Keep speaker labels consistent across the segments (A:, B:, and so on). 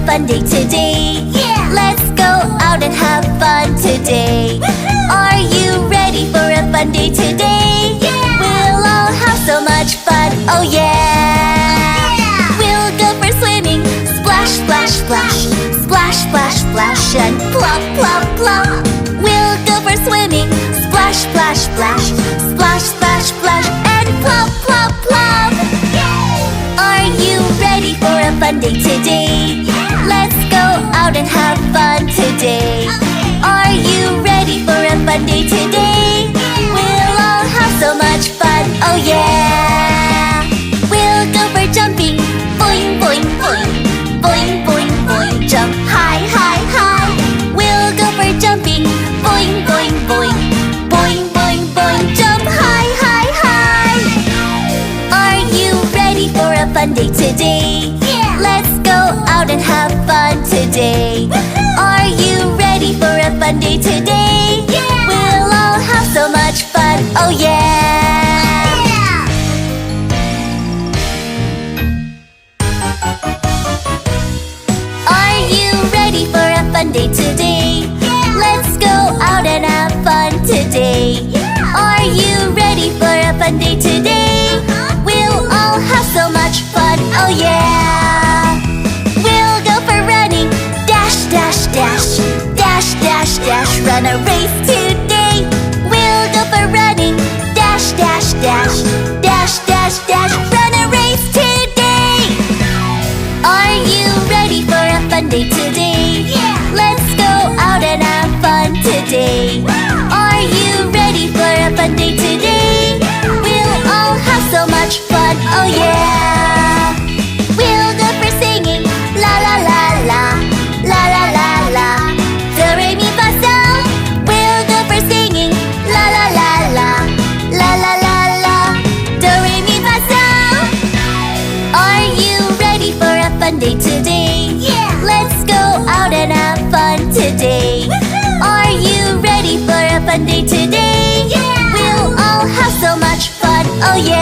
A: fun day today. Yeah! Let's go out and have fun today. Are you ready for a fun day today? Yeah! We'll all have so much fun, oh yeah! We'll go for swimming, splash, splash, splash, splash, splash, splash, and plop, plop, plop. We'll go for swimming, splash, splash, splash, splash, splash, splash, and plop, plop, plop. Are you ready for a fun day today? Let's go out and have fun today. Are you ready for a fun day today? We'll all have so much fun, oh yeah! We'll go for jumping, boing, boing, boing, boing, boing, boing, jump high, high, high. We'll go for jumping, boing, boing, boing, boing, boing, boing, jump high, high, high. Are you ready for a fun day today? Let's go out and have fun today. Are you ready for a fun day today? We'll all have so much fun, oh yeah! Are you ready for a fun day today? Let's go out and have fun today. Are you ready for a fun day today? We'll all have so much fun, oh yeah! We'll go for running, dash, dash, dash, dash, dash, dash, run a race today. We'll go for running, dash, dash, dash, dash, dash, dash, run a race today. Are you ready for a fun day today? Let's go out and have fun today. Are you ready for a fun day today? We'll all have so much fun, oh yeah! We'll go for singing, la la la la, la la la la, do re mi fa sol. We'll go for singing, la la la la, la la la la, do re mi fa sol. Are you ready for a fun day today? Let's go out and have fun today. Are you ready for a fun day today? We'll all have so much fun, oh yeah!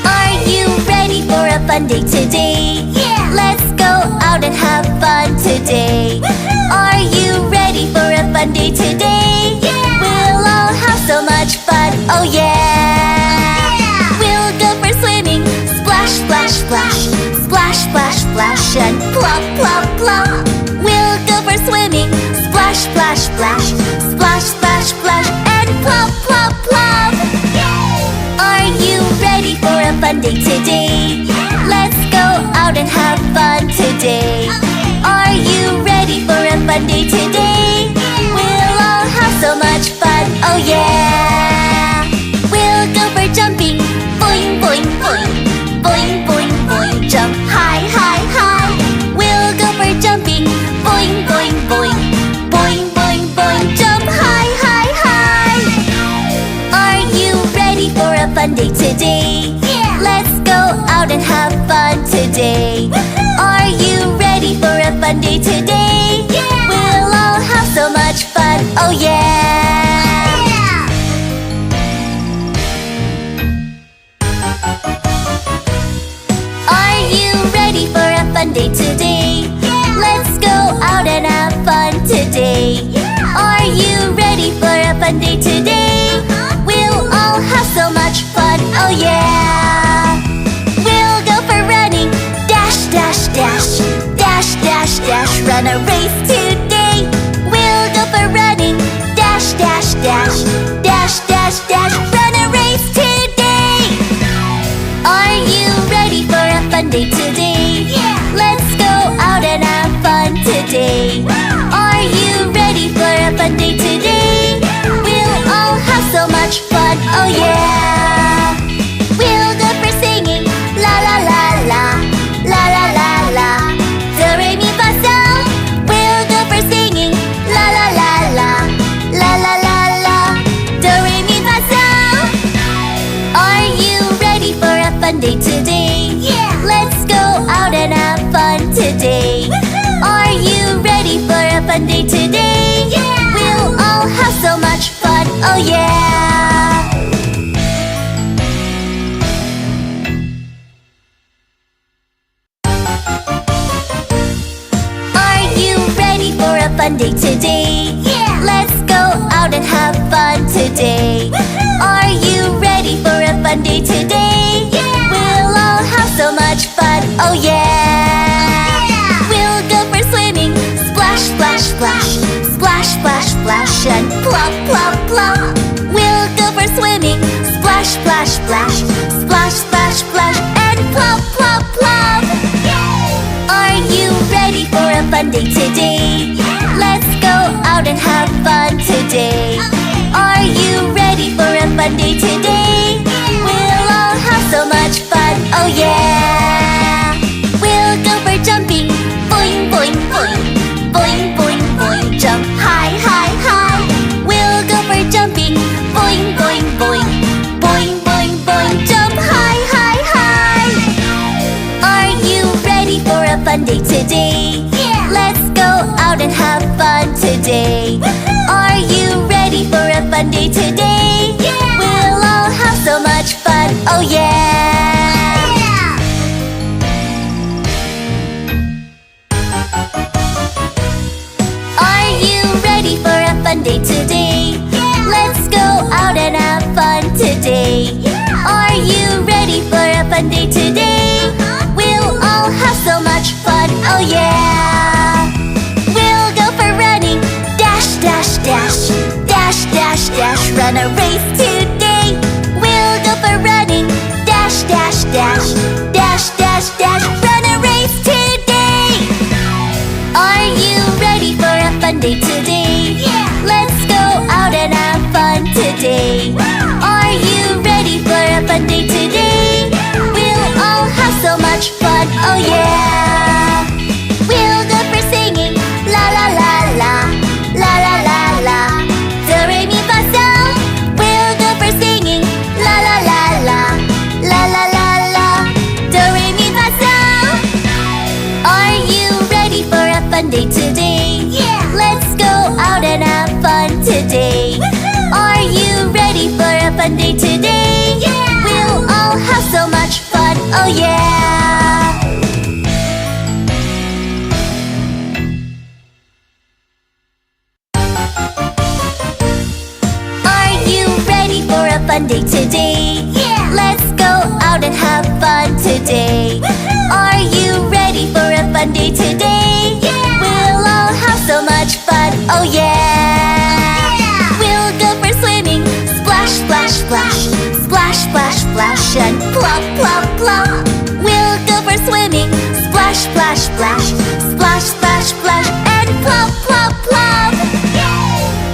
A: Are you ready for a fun day today? Let's go out and have fun today. Are you ready for a fun day today? We'll all have so much fun, oh yeah! We'll go for swimming, splash, splash, splash, splash, splash, splash, and plop, plop, plop. We'll go for swimming, splash, splash, splash, splash, splash, splash, and plop, plop, plop. Are you ready for a fun day today? Let's go out and have fun today. Are you ready for a fun day today? We'll all have so much fun, oh yeah! We'll go for jumping, boing, boing, boing, boing, boing, boing, jump high, high, high. We'll go for jumping, boing, boing, boing, boing, boing, boing, jump high, high, high. Are you ready for a fun day today? Let's go out and have fun today. Are you ready for a fun day today? We'll all have so much fun, oh yeah! Are you ready for a fun day today? Let's go out and have fun today. Are you ready for a fun day today? We'll all have so much fun, oh yeah! We'll go for running, dash, dash, dash, dash, dash, dash, run a race today. We'll go for running, dash, dash, dash, dash, dash, dash, run a race today. Are you ready for a fun day today? Let's go out and have fun today. Are you ready for a fun day today? We'll all have so much fun, oh yeah! We'll go for singing, la la la la, la la la la, do re mi fa sol. We'll go for singing, la la la la, la la la la, do re mi fa sol. Are you ready for a fun day today? Let's go out and have fun today. Are you ready for a fun day today? We'll all have so much fun, oh yeah! fun day today. Let's go out and have fun today. Are you ready for a fun day today? We'll all have so much fun, oh yeah! We'll go for swimming, splash, splash, splash, splash, splash, splash, and plop, plop, plop. We'll go for swimming, splash, splash, splash, splash, splash, splash, and plop, plop, plop. Are you ready for a fun day today? Let's go out and have fun today. Are you ready for a fun day today? We'll all have so much fun, oh yeah! We'll go for jumping, boing, boing, boing, boing, boing, boing, jump high, high, high. We'll go for jumping, boing, boing, boing, boing, boing, boing, jump high, high, high. Are you ready for a fun day today? Let's go out and have fun today. Are you ready for a fun day today? We'll all have so much fun, oh yeah! Are you ready for a fun day today? Let's go out and have fun today. Are you ready for a fun day today? We'll all have so much fun, oh yeah! We'll go for running, dash, dash, dash, dash, dash, dash, run a race today. We'll go for running, dash, dash, dash, dash, dash, dash, run a race today. Are you ready for a fun day today? Let's go out and have fun today. Are you ready for a fun day today? We'll all have so much fun, oh yeah! We'll go for singing, la la la la, la la la la, do re mi fa sol. We'll go for singing, la la la la, la la la la, do re mi fa sol. Are you ready for a fun day today? Let's go out and have fun today. Are you ready for a fun day today? We'll all have so much fun, oh yeah! Are you ready for a fun day today? Let's go out and have fun today. Are you ready for a fun day today? We'll all have so much fun, oh yeah! We'll go for swimming, splash, splash, splash, splash, splash, splash, and plop, plop, plop. We'll go for swimming, splash, splash, splash, splash, splash, splash, and plop, plop, plop.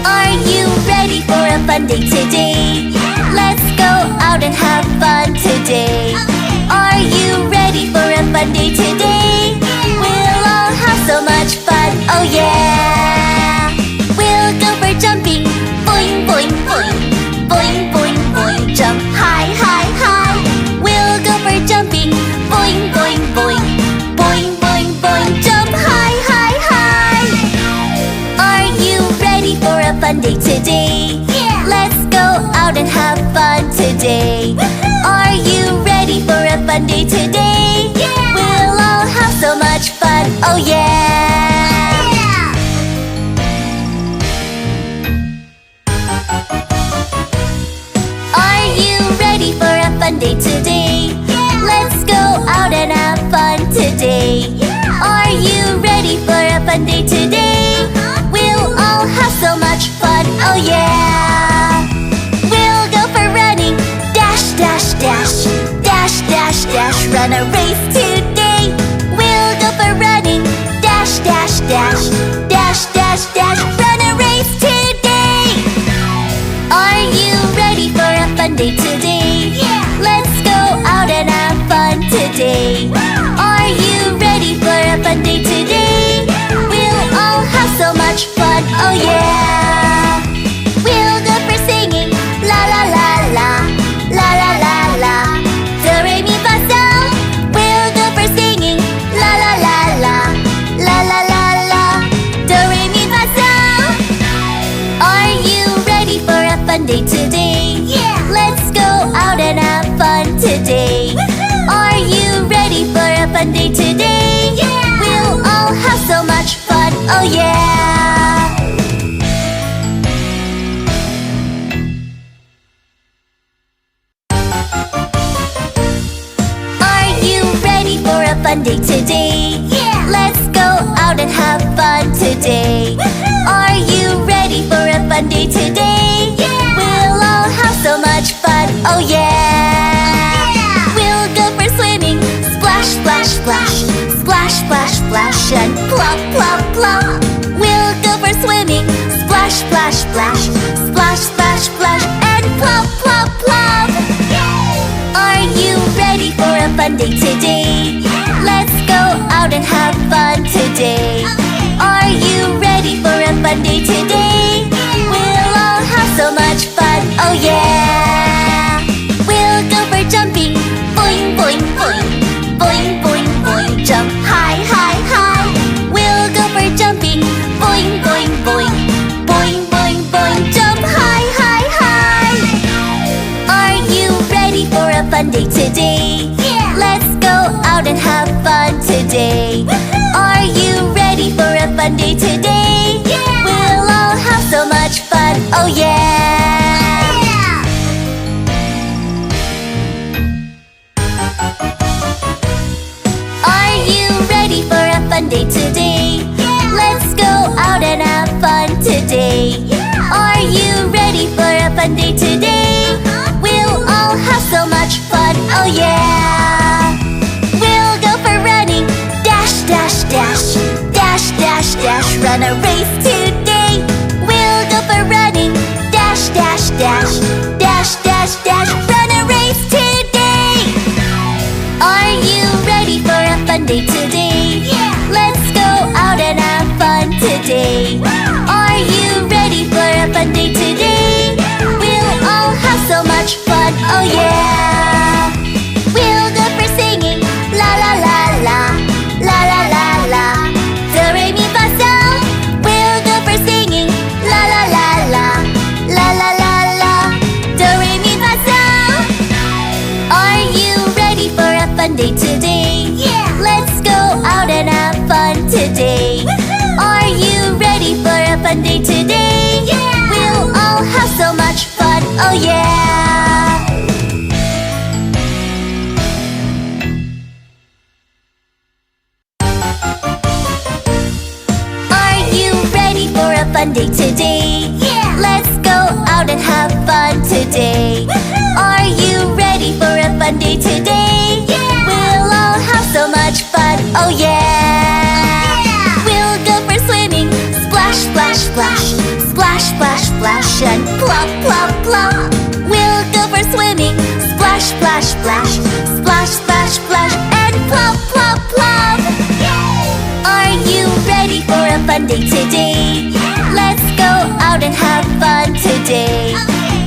A: Are you ready for a fun day today? Let's go out and have fun today. Are you ready for a fun day today? We'll all have so much fun, oh yeah! We'll go for jumping, boing, boing, boing, boing, boing, boing, jump high, high, high. We'll go for jumping, boing, boing, boing, boing, boing, boing, jump high, high, high. Are you ready for a fun day today? Let's go out and have fun today. Are you ready for a fun day today? We'll all have so much fun, oh yeah! Are you ready for a fun day today? Let's go out and have fun today. Are you ready for a fun day today? We'll all have so much fun, oh yeah! We'll go for running, dash, dash, dash, dash, dash, dash, run a race today. We'll go for running, dash, dash, dash, dash, dash, dash, run a race today. Are you ready for a fun day today? Let's go out and have fun today. Are you ready for a fun day today? We'll all have so much fun, oh yeah! We'll go for singing, la la la la, la la la la, do re mi fa sol. We'll go for singing, la la la la, la la la la, do re mi fa sol. Are you ready for a fun day today? Let's go out and have fun today. Are you ready for a fun day today? We'll all have so much fun, oh yeah! fun day today. Let's go out and have fun today. Are you ready for a fun day today? We'll all have so much fun, oh yeah! We'll go for swimming, splash, splash, splash, splash, splash, splash, and plop, plop, plop. We'll go for swimming, splash, splash, splash, splash, splash, splash, and plop, plop, plop. Are you ready for a fun day today? Let's go out and have fun today. Are you ready for a fun day today? We'll all have so much fun, oh yeah! We'll go for jumping, boing, boing, boing, boing, boing, boing, jump high, high, high. We'll go for jumping, boing, boing, boing, boing, boing, boing, jump high, high, high. Are you ready for a fun day today? Let's go out and have fun today. Are you ready for a fun day today? We'll all have so much fun, oh yeah! Are you ready for a fun day today? Let's go out and have fun today. Are you ready for a fun day today? We'll all have so much fun, oh yeah! We'll go for running, dash, dash, dash, dash, dash, dash, run a race today. We'll go for running, dash, dash, dash, dash, dash, dash, run a race today. Are you ready for a fun day today? Let's go out and have fun today. Are you ready for a fun day today? We'll all have so much fun, oh yeah! We'll go for singing, la la la la, la la la la, do re mi fa sol. We'll go for singing, la la la la, la la la la, do re mi fa sol. Are you ready for a fun day today? Let's go out and have fun today. Are you ready for a fun day today? We'll all have so much fun, oh yeah! Are you ready for a fun day today? Let's go out and have fun today. Are you ready for a fun day today? We'll all have so much fun, oh yeah! We'll go for swimming, splash, splash, splash, splash, splash, splash, and plop, plop, plop. We'll go for swimming, splash, splash, splash, splash, splash, splash, and plop, plop, plop. Are you ready for a fun day today? Let's go out and have fun today.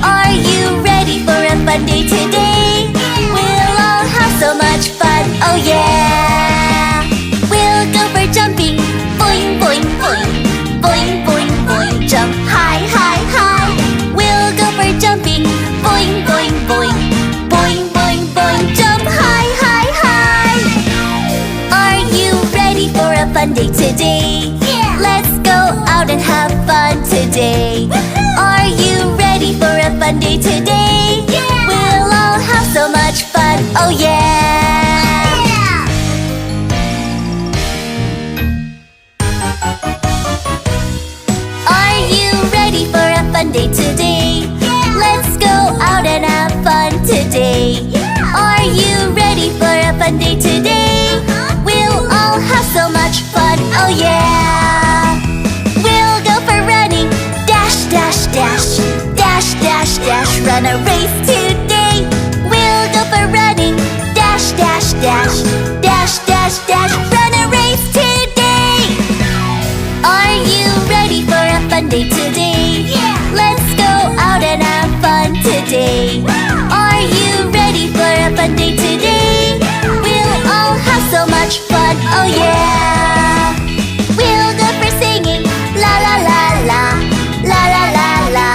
A: Are you ready for a fun day today? We'll all have so much fun, oh yeah! We'll go for jumping, boing, boing, boing, boing, boing, boing, jump high, high, high. We'll go for jumping, boing, boing, boing, boing, boing, boing, jump high, high, high. Are you ready for a fun day today? Let's go out and have fun today. Are you ready for a fun day today? We'll all have so much fun, oh yeah! Are you ready for a fun day today? Let's go out and have fun today. Are you ready for a fun day today? We'll all have so much fun, oh yeah! We'll go for running, dash, dash, dash, dash, dash, dash, run a race today. We'll go for running, dash, dash, dash, dash, dash, dash, run a race today. Are you ready for a fun day today? Let's go out and have fun today. Are you ready for a fun day today? We'll all have so much fun, oh yeah! We'll go for singing, la la la la, la la la la,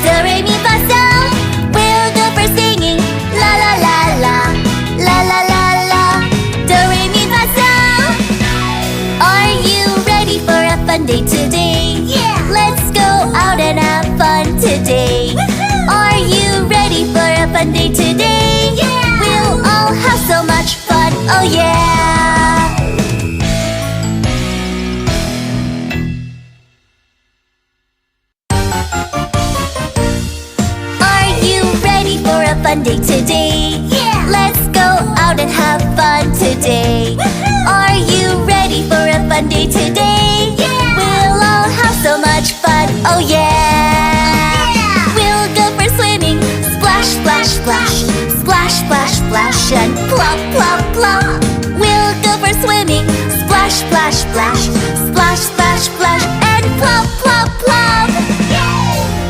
A: do re mi fa sol. We'll go for singing, la la la la, la la la la, do re mi fa sol. Are you ready for a fun day today? Let's go out and have fun today. Are you ready for a fun day today? We'll all have so much fun, oh yeah! fun day today. Let's go out and have fun today. Are you ready for a fun day today? We'll all have so much fun, oh yeah! We'll go for swimming, splash, splash, splash, splash, splash, splash, and plop, plop, plop. We'll go for swimming, splash, splash, splash, splash, splash, splash, and plop, plop, plop.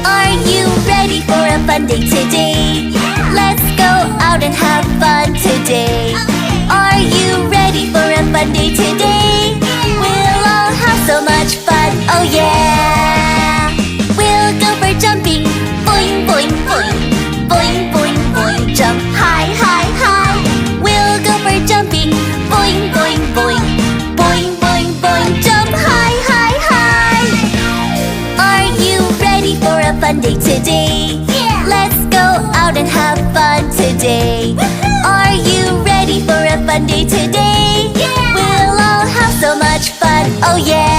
A: Are you ready for a fun day today? Let's go out and have fun today. Are you ready for a fun day today? We'll all have so much fun, oh yeah! We'll go for jumping, boing, boing, boing, boing, boing, boing, jump high, high, high. We'll go for jumping, boing, boing, boing, boing, boing, boing, jump high, high, high. Are you ready for a fun day today? Let's go out and have fun today. Are you ready for a fun day today? We'll all have so much fun, oh yeah!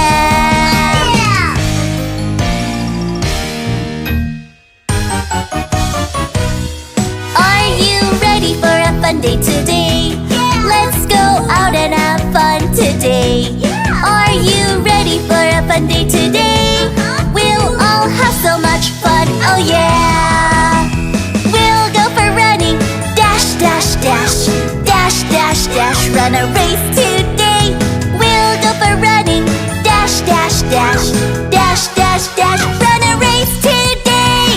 A: Are you ready for a fun day today? Let's go out and have fun today. Are you ready for a fun day today? We'll all have so much fun, oh yeah! We'll go for running, dash, dash, dash, dash, dash, dash, run a race today. We'll go for running, dash, dash, dash, dash, dash, dash, run a race today.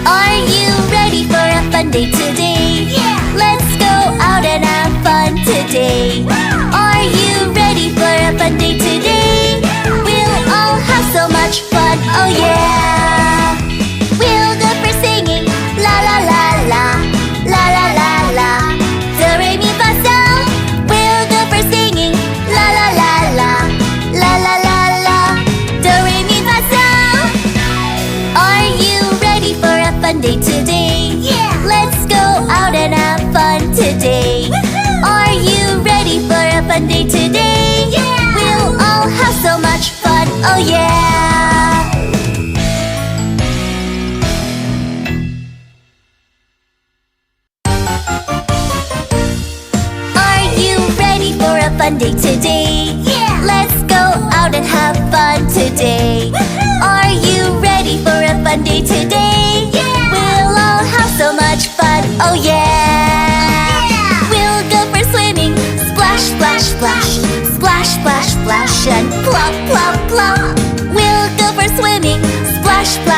A: Are you ready for a fun day today? Let's go out and have fun today. Are you ready for a fun day today? We'll all have so much fun, oh yeah! We'll go for singing, la la la la, la la la la, do re mi fa sol. We'll go for singing, la la la la, la la la la, do re mi fa sol. Are you ready for a fun day today? Let's go out and have fun today. Are you ready for a fun day today? We'll all have so much fun, oh yeah! Are you ready for a fun day today? Let's go out and have fun today. Are you ready for a fun day today? We'll all have so much fun, oh yeah! We'll go for swimming, splash, splash, splash, splash, splash, splash, and plop, plop, plop. We'll go for swimming, splash, splash,